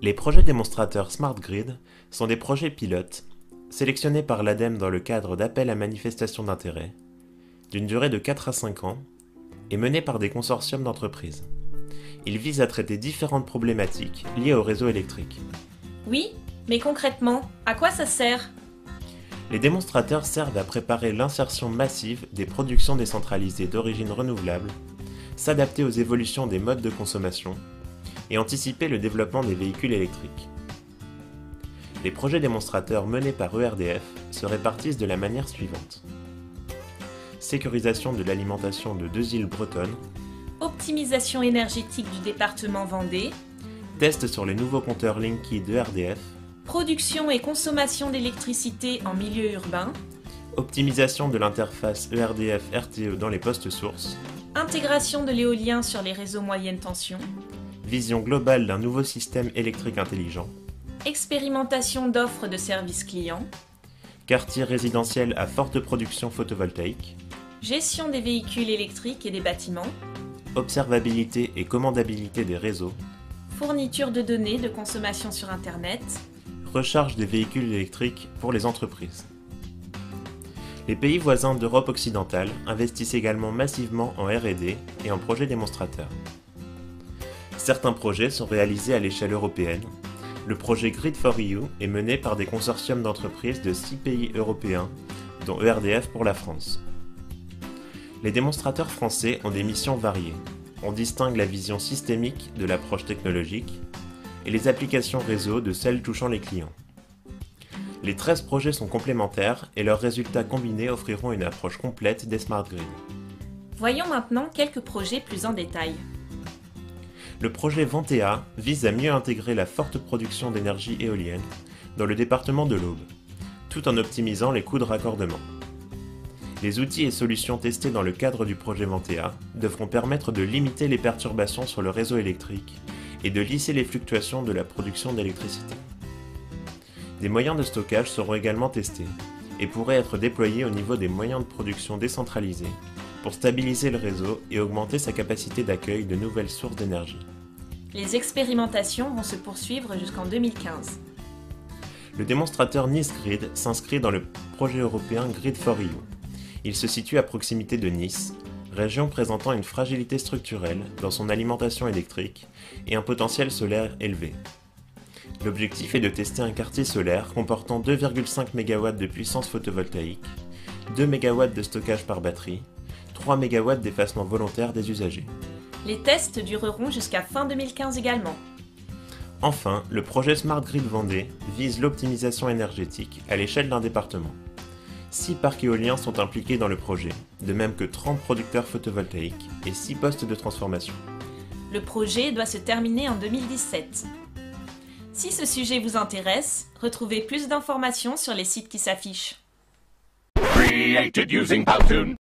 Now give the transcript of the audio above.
Les projets démonstrateurs Smart Grid sont des projets pilotes sélectionnés par l'ADEME dans le cadre d'appels à manifestation d'intérêt, d'une durée de 4 à 5 ans, et menés par des consortiums d'entreprises. Ils visent à traiter différentes problématiques liées au réseau électrique. Oui, mais concrètement, à quoi ça sert? Les démonstrateurs servent à préparer l'insertion massive des productions décentralisées d'origine renouvelable, s'adapter aux évolutions des modes de consommation et anticiper le développement des véhicules électriques. Les projets démonstrateurs menés par ERDF se répartissent de la manière suivante. Sécurisation de l'alimentation de 2 îles bretonnes, Optimisation énergétique du département Vendée, tests sur les nouveaux compteurs Linky d'ERDF, production et consommation d'électricité en milieu urbain, optimisation de l'interface ERDF-RTE dans les postes sources, intégration de l'éolien sur les réseaux moyenne tension, vision globale d'un nouveau système électrique intelligent, expérimentation d'offres de services clients, quartier résidentiel à forte production photovoltaïque, gestion des véhicules électriques et des bâtiments, observabilité et commandabilité des réseaux, fourniture de données de consommation sur Internet, recharge des véhicules électriques pour les entreprises. Les pays voisins d'Europe occidentale investissent également massivement en R&D et en projets démonstrateurs. Certains projets sont réalisés à l'échelle européenne. Le projet Grid4EU est mené par des consortiums d'entreprises de 6 pays européens, dont ERDF pour la France. Les démonstrateurs français ont des missions variées. On distingue la vision systémique de l'approche technologique et les applications réseau de celles touchant les clients. Les 13 projets sont complémentaires et leurs résultats combinés offriront une approche complète des smart grids. Voyons maintenant quelques projets plus en détail. Le projet Ventea vise à mieux intégrer la forte production d'énergie éolienne dans le département de l'Aube, tout en optimisant les coûts de raccordement. Les outils et solutions testés dans le cadre du projet Ventea devront permettre de limiter les perturbations sur le réseau électrique et de lisser les fluctuations de la production d'électricité. Des moyens de stockage seront également testés et pourraient être déployés au niveau des moyens de production décentralisés pour stabiliser le réseau et augmenter sa capacité d'accueil de nouvelles sources d'énergie. Les expérimentations vont se poursuivre jusqu'en 2015. Le démonstrateur Nice Grid s'inscrit dans le projet européen Grid4EU. Il se situe à proximité de Nice, région présentant une fragilité structurelle dans son alimentation électrique et un potentiel solaire élevé. L'objectif est de tester un quartier solaire comportant 2,5 MW de puissance photovoltaïque, 2 MW de stockage par batterie, 3 MW d'effacement volontaire des usagers. Les tests dureront jusqu'à fin 2015 également. Enfin, le projet Smart Grid Vendée vise l'optimisation énergétique à l'échelle d'un département. 6 parcs éoliens sont impliqués dans le projet, de même que 30 producteurs photovoltaïques et 6 postes de transformation. Le projet doit se terminer en 2017. Si ce sujet vous intéresse, retrouvez plus d'informations sur les sites qui s'affichent. Created using Powtoon.